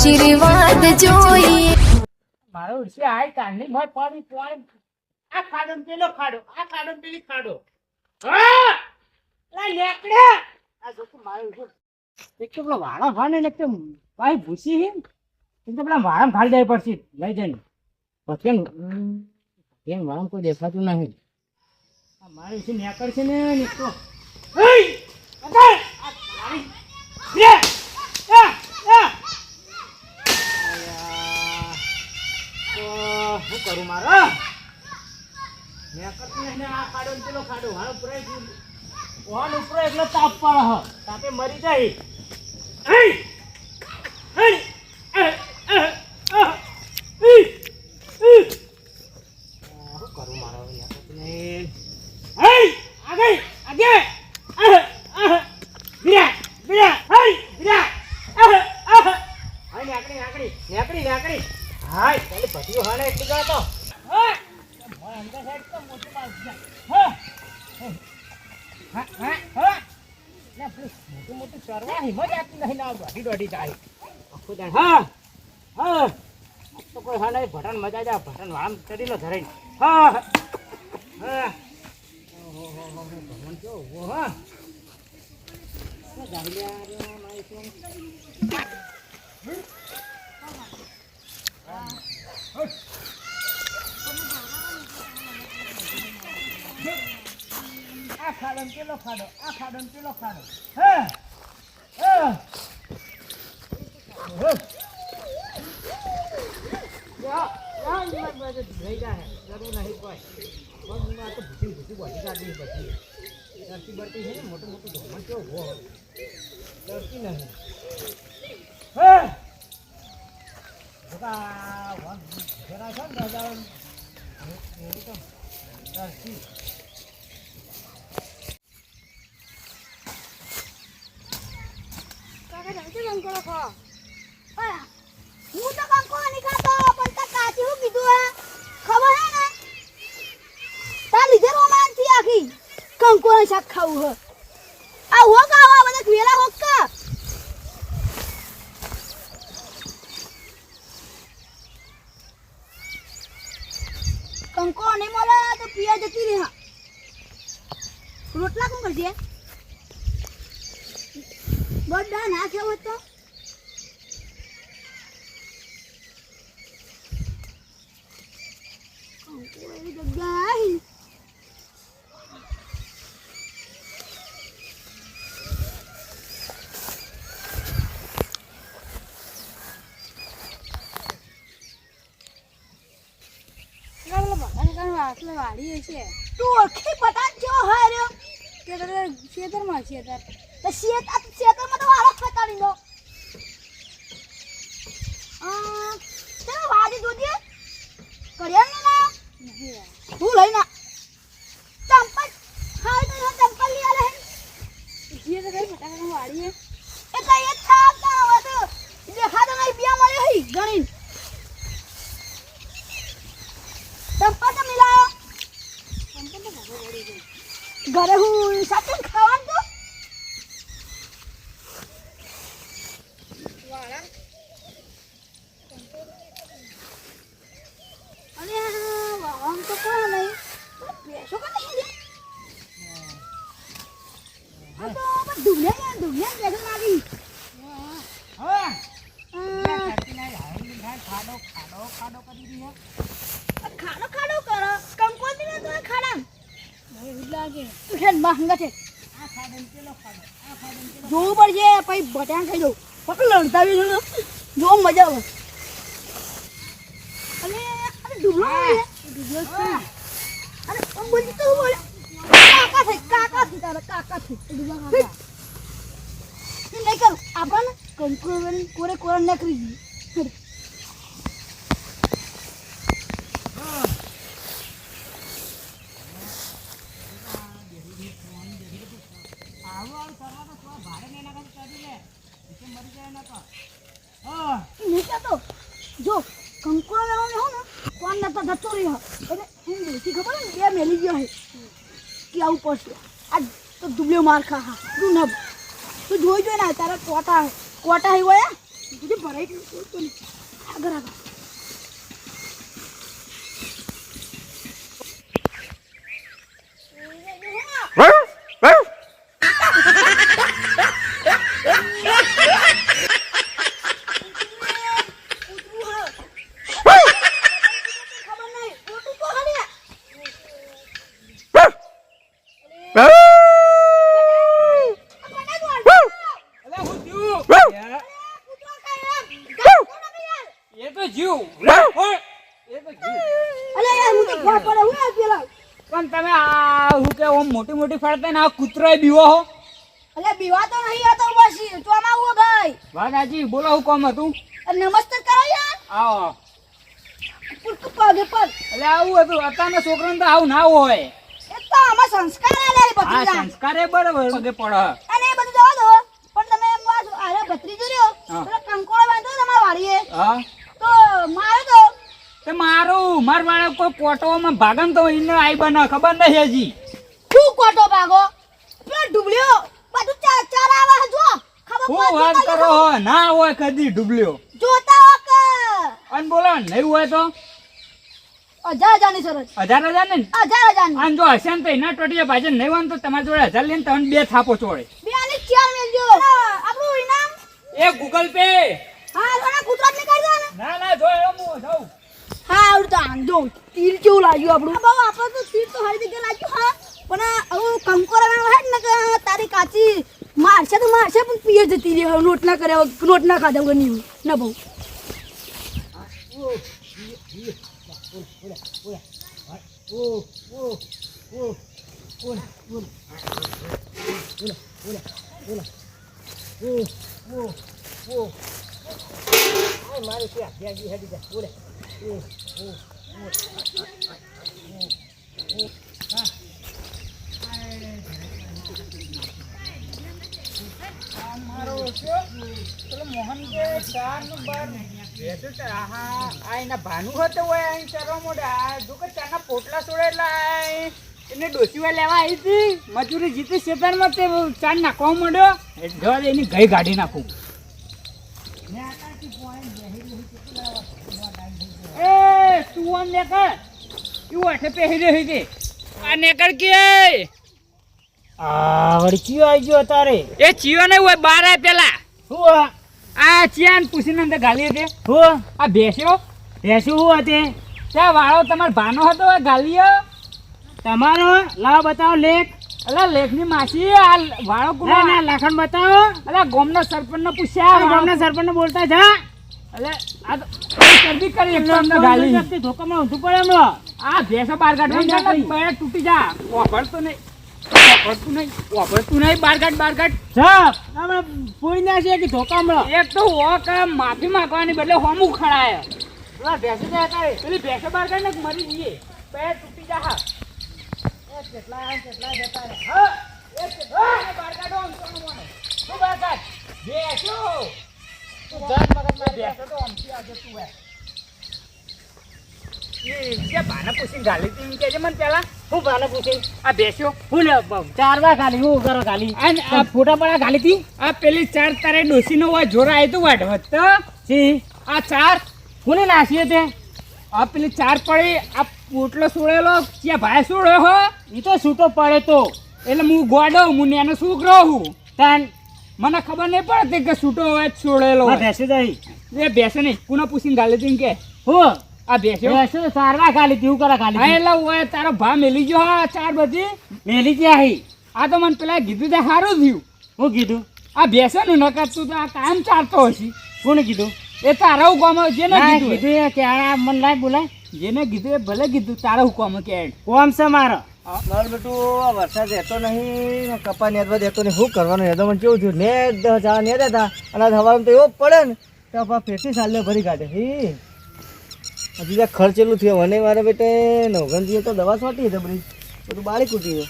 આશીર્વાદ જોઈએ. મારો ઉડશે આય કાઢની મોય પાણી પાણી આ ખાડો ને પેલો ખાડો આ ખાડો ને પેલી ખાડો હા લા લેકડે આ જોકો મારો ઉડશે એક તો પેલો વાળા ભાને ને એક તો ભાઈ ભૂસી હે એક તો પેલા વાળા ખાલી જાય પડશે લઈ જઈને પછી કેમ વાળા કોઈ દેખાતું નહીં આ મારી ઉડશે નેકળ છે ને એક તો એય અગર આ મારી લે શું કરું મારો મેં કરતી ને આ ખાડો ને પેલો ખાડો હાલો પુરાઈ ગયું ઓન ઉપર એકલો તાપ પાડે હ તાપે મરી જાય શું કરું મારો આગે આગે બીરા બીરા બીરા નાકડી નાકડી નાકડી નાકડી હાય ચાલે પતિઓ હાને એટલું જાતો હા મોય અંદર સાઈડ તો મોટું પાસ હા હા હા લે પ્લીઝ મોટું મોટું ચરવા હિંમત આપતી નહીં ના દોડી દોડી જાય આખો દાડ હા હા તો કોઈ હા નહીં ભટન મજા જાય ભટન વાળમ કરી લો ધરાઈ હા હા ઓહો ભગવાન કેવો ઉભો હા ગાલિયા રે મારી શું આ ખાડો ને પેલો ખાડો આ ખાડો ને પેલો ખાડો હા હા લઈ જાય જરૂર નહીં કોઈ બસ આ તો ભૂસી ભૂસી બધી કાઢવી બધી ડરતી બરતી છે ને મોટું મોટું ધોમણ કેવો ઉભો ડરતી નહીં હા જરા છે ને દાદા ડરતી કંકોડો ખો હું તો કંકોડો નહીં ખાતો પણ તાર કાચી હું કીધું ખબર હે ને તાર લીધે રોમાનથી આખી કંકોડો શાક ખાવું હ આ હોક આવા બધા વેલા હોક કા કંકોડો નહીં મળે તો પિયા જતી રહે રોટલા કોણ કરજે બધા ના ખાવ તો એવી જગ્યા આવી વાડી છે તું ઓળખી પતા જો હાર્યો કે ખેતરમાં ખેતર તો ખેતરમાં તો વાળો ફટાડી દો તે વાડી જોજે કર્યા ને ના હું લઈ ના ચંપલ હાલ તો ચંપલ લઈ આલે જે તો કઈ ફટાકડા વાડી એ તો એક થાતા હવે તો દેખા તો નહીં બિયા મળે હઈ ગણી ચંપલ તો મિલાયો ચંપલ તો ઘરે વળી ગઈ ઘરે હું સાથે ખાવાનું તો અરે વાહન તો કોઈ નહીં પેશો કે નહીં આ તો ડુબલ્યા લેગલ લાગી હા ખાડો ખાડો ખાડો કરી દીધો ખાડો ખાડો કરો કંકોડી ને તો ખાડા એવું લાગે તું છે માંગા છે આ ખાડો ને પેલો ખાડો આ ખાડો ને પેલો જોવું પડશે પછી બટાણ ખાઈ દઉં પકડ લડતાવી જો મજા આવે અને ડુબલો અરે બોલી તો બોલે કાકા થઈ તારા કાકા થઈ ડુબલા કાકા નહીં કરું આપણને કંકોડી કોરે કોરે નકરી દી તો જો કંકોડો લેવાનો હો ને કોણ નતો જતો રહ્યો એટલે હું દેખી ખબર ને બે મેલી ગયો હે કે આવું પડશે આ તો દુબળ્યો માર ખા હા તું ન તું જોઈ જોઈ ના તારા કોટા હે હોય તુજે ભરાઈ ગયું તો આગળ આગળ એ તો જીવ પણ તમે આ હું કે ઓમ મોટી મોટી ફળતા ને આ કૂતરોય બીવો હો અલે બીવા તો નહીં આ તો બસ ચોમા આવો ભાઈ વાદાજી બોલો હું કોમ હતું નમસ્તે કરો યાર આવો પુરકુ પગે પગ એટલે આવું હતું અત્યારના છોકરાને તો આવું ના હોય એ તો આમાં સંસ્કાર આલે આ ભત્રીજા સંસ્કારે બરાબર પગે પડે અને એ બધું જવા દો પણ તમે એમ વાત આરે ભત્રીજો રહ્યો હા. પેલો કંકોળો બાંધો તમારા વાડીએ હા તો મારો તો તે મારું માર વાળા કોઈ કોટોમાં ભાગમ તો એને આઈ બને ખબર નહીં હજી શું કોટો ભાગો પેલો ડુબલ્યો બધું ચાર આવા જો ખબર હું વાત કરો હો ના હોય કદી ડૂબલ્યો જોતા હો કે અને બોલો નહીં હોય તો 1000 ની સરસ 1000 ને 1000 ની આમ જો હશે ને તો એના ટોટીએ ભાજે નહીં હોય ને તો તમારી જોડે 1000 લઈને તમને બે થાપો ચોડે બે આની ચાર મેલજો આપણું ઇનામ એ ગૂગલ પે હા જોના કૂતરા ને કરી દો ને ના ના જો એમ હું જાઉં હા આવડું તો આંધો તીર કેવું લાગ્યું આપણું બાબા આપણે તો તીર તો હરી જગ્યાએ લાગ્યું હા પણ હવે કંકોરા હે ને કે તારી કાચી મારશે તો મારશે પણ પીએ જતી રહે નોટ ના કરે નોટ ના ખાધા વગર નહીં ના બહુ ભાનુ હતો હોય અહીં ચારવા મોડે જો કે ચાના પોટલા છોડે એટલે એને ડોસીવા લેવા આવી હતી મજૂરી જીતી શેતાનમાં તે ચાર નાખવા માંડ્યો જવા દે એની ગઈ ગાડી નાખું એ તું આમ નેકર તું અઠે પહેરી રહી હતી આ નેકર કે વળી ચિયો આવી ગયો તારે એ ચિયો નહીં હોય બાર આય પેલા શું આ ચિયાન પૂછીને અંદર ગાલી હતી હું આ ભેસ્યો ભેંસું શું હતી ત્યાં વાળો તમારો ભાનો હતો એ ગાલીયો તમારો લાવ બતાવો લેખ અલા લેખની માસી આ વાળો ના કુમા ના લખણ બતાવો અલા ગોમનો સરપંચને પૂછ્યા ગામના સરપંચ બોલતા જા અલે આ તો કરદી કરી એકદમ અંદર ગાલી ધોકામાં ઊંધું પડે હમણાં આ ભેંસો બાર કાઢવાની ના, ના, છે ને, બે તૂટી જા વાપરતો નહીં વાપરતું નહીં બાર કાઢ સાપ હમણાં પૂરી ના છે કે ધોકામાં એક તો વોક માફી માંગવાની બદલે હોમું ખડાય પેલા ભેંસું જાય તારે પેલી ભેંસો બાર કાઢ ને મરી જઈએ બે તૂટી જા હા કેટલા જતા રહે હા એ કેટલા બાર કાઢો આમ તો મને શું બાર કાઢ ભેંસો તું જાત મગજ મારી ભેંસો તો આમથી આજે તું હે એ જે ભાને પૂછીને ગાલી તી એમ કહેજે મને પેલા હું ભાને પૂછી આ ભેંસો હું લે ચારવા ખાલી હું કરો ખાલી અને આ ફોટા પડા ખાલી તી આ પેલી ચાર તારે ડોસીનો હોય જોર આવ્યું તું વાઢવત તો સી આ ચાર કોને નાસીએ તે આ પેલી ચાર પડી આ પોટલો છોડેલો ત્યાં ભાઈ છોડ્યો હો એ તો છૂટો પડે તો એટલે હું ગોડો હું એનો છોકરો હું તાન મને ખબર નહીં પડતી કે છૂટો હોય જ છોડેલો હોય. ભેંસું જાય એ બેસે નહીં કોને પૂછીને ગાલી તી કે હું આ બેસ્યો ભેંસું ચારવા ખાલી તી હું કરે હા ખાલી એટલે હોય તારો ભા મેલી ગયો હા ચાર બધી મેલી ત્યાં હી આ તો મને પેલા કીધું તે સારું થયું હું કીધું આ બેસે નું નકર તું તો આ કાયમ ચાલતો હશી કોને કીધું એ તારા હુકમ જેને ના કીધું કીધું એ કે આ મન લાય બોલાય જેને કીધું એ ભલે કીધું તારા હુકમ કે કોમ છે મારો મારું બેટું આ વરસાદ રહેતો નહીં કપા નેદવા દેતો નહીં શું કરવાનું નેદવા મને કેવું થયું નેદ જવા નેદ હતા અને આજ હવામાં તો એવો પડે ને તો આપણા પેટી સાલે ભરી કાઢે હી હજી ત્યાં ખર્ચેલું થયું મને મારે બેટે નવગંજીએ તો દવા છોટી છે બધી બધું બાળી કૂટી છે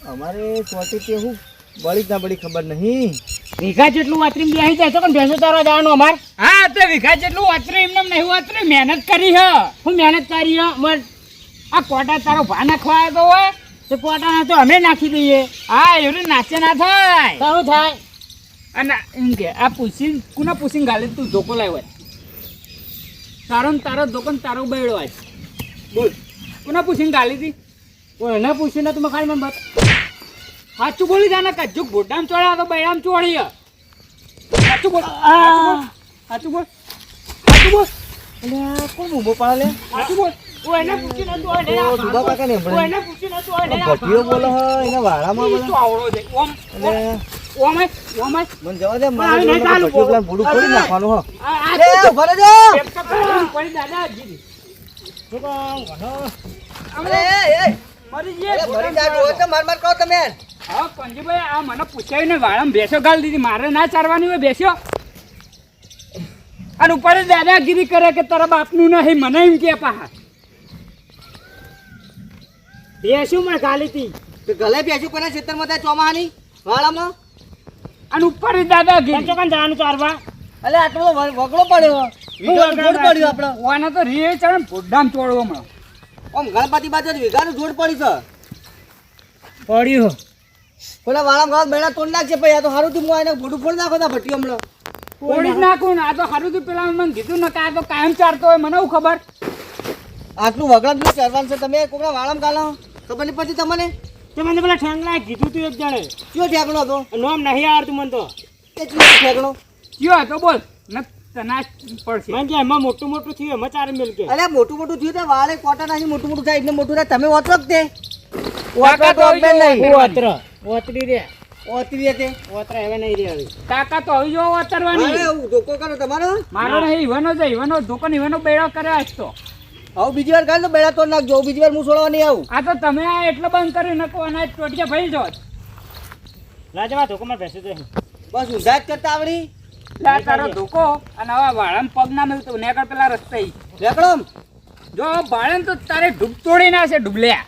અમારે છોટી તે શું બળી જ ના બળી ખબર નહીં વીઘા જેટલું વાતરી બેસી જાય તો પણ ભેંસો તારવા જવાનું અમાર હા તો વીઘા જેટલું વાતરું એમને નહીં વાતરું મહેનત કરી હ હું મહેનત કરી મર આ કોટા તારો ભા નાખવા તો હોય તો પોતાના તો અમે નાખી દઈએ હા એવડી નાચે ના થાય તો શું થાય અને એમ કે આ પૂછી કુના પૂછીને ગાલે તું ધોકો લાવ્યો તારો ને તારો ધોકો ને તારો બૈડો આજ બોલ કુના પૂછીને ગાલી હતી કોઈ એને પૂછીને તમે ખાલી મને બત સાચું બોલી જાને કજ્જુ ગોડામ ચોળ્યા તો બૈરામ ચોળી સાચું બોલ સાચું બોલ સાચું બોલ એટલે આ કોણ ઊભો પાડે લે સાચું બોલ ઓ એને પૂછીને તું એને ઓ ધુબા કાકા ને ઓ એને પૂછીને તું એને ભટીઓ બોલો હે એના વાળામાં બોલે તું આવડો છે ઓમ એટલે ઓમાય ઓમાય મને જવા દે આ મારે નહીં ચાલુ. ભટીઓ પેલા ભૂડું ફોડી નાખવાનું હો આ એ ઉભા રહેજો એક તો પડી દાદા જીદી અરે એ મરી અરે મરી જાય જે તો તો માર કહો તમે હા પંજીભાઈ આ મને પૂછાયું ને વાળામાં બેસો ગાલ દીધી મારે ના ચારવાની હોય બેસ્યો અને ઉપર જ દાદાગીરી કરે કે તારા બાપનું નહીં મને એમ કે પાહા બેસ્યું મને ગાલી હતી તો ગલે બેસ્યું કોના ખેતરમાં થાય ચોમાહાની વાળામાં અને ઉપર જ દાદાગીરી જવાનું ચારવા અલે આટલો વગડો પડ્યો વિગાનું જોડ પડ્યું આપણે ઓના તો રીએ ચડે પોડામ ચોળવો મળો આમ ગણપતિ બાજુ વિગાનું જોડ પડી છે પડ્યું કોના વાળામાં ગાળ બેડા તોડ નાખશે ભાઈ આ તો સારું તું એને ભૂડું ફોડ નાખો તા ભટ્ટીઓ હમણાં પોડી જ નાખું ને આ તો સારું તું પેલા મને કીધું ને કે આ તો કાયમ ચારતો હોય મને શું ખબર આટલું વગડા જેવું ચરવાનું છે તમે કોકના વાળામાં ગાલો ખબર નહીં પડતી તમને તે મને પેલા ઠેંગલા કીધું તું એક જણે કયો ઠેકણો હતો નામ નહીં આવડતું મને તો એ ચીયો ઠેકણો કયો હતો બોલ ને તનાશ પડશે મને કે એમાં મોટું મોટું થયું એમાં ચાર મિલ કે અરે મોટું મોટું થયું તે વાળે કોટા નાખી મોટું મોટું થાય એટલે મોટું થાય તમે ઓતરો જ તે તાકાત ઓતરો હોવી તો જોઈએ. નહીં ઓતરી રે ઓતરી હતી ઓતરા હવે નહીં રે હવે તાકાત તો આવી જો ઓતરવાની અરે હું ધોકો કરો તમારો મારો નહીં ઈવાનો છે ઈવાનો ધોકો ને ઈવાનો બેડો કરે આજ તો આવું બીજી વાર કાઢ તો બેડા તોડ નાખજો બીજી વાર હું છોડવા નહીં આવું આ તો તમે આ એટલો બંધ કરી નકો અનાજ ટોટિયા ભરી જો રાજવા ધોકો માં બેસી જાય બસ ઊંધા જ કરતા આવડી લા તારો ધોકો અને હવે વાળામાં પગ ના મળતું નેકળ પેલા રસ્તે રેકડો જો ભાડે ને તો તારે ડૂબ તોડી ના છે ડૂબલ્યા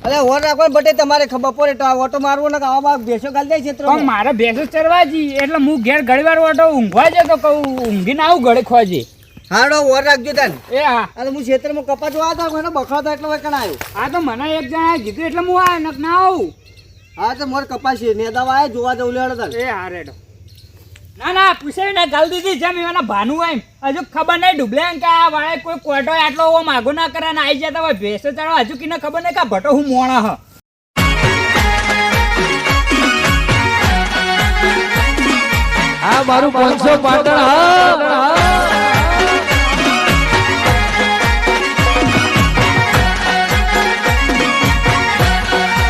અરે હોર રાખો બટે તમારે ખબર પડે તો આ ઓટો મારવો ને આવા ભેંસો ગાલ જાય છે પણ મારે ભેંસો ચરવા જી એટલે હું ઘેર ઘણી વાર ઓટો ઊંઘવા જતો કહું ઊંઘીને આવું ગળે ખોજી હાડો હોર રાખજો તને એ હા અને હું ખેતરમાં કપા જોવા હતો એને બખડો એટલે વકણ આવ્યો આ તો મને એક જણાએ કીધું એટલે હું આ ના આવું હા તો મોર કપાસ છે ને દવા આવે જોવા જવું લેડો તને એ હા રેડો ના ના પૂછે ને ગાલ દીધી જેમ એના ભાનું એમ હજુ ખબર નહીં ડૂબલે કે આ વાળે કોઈ કોટો આટલો ઓવો માગો ના કરે ને આવી જતા હોય ભેંસો ચાલો હજુ કીને ખબર નહીં કે આ ભટો હું મોણા હ આ મારું 500 પાટણ હા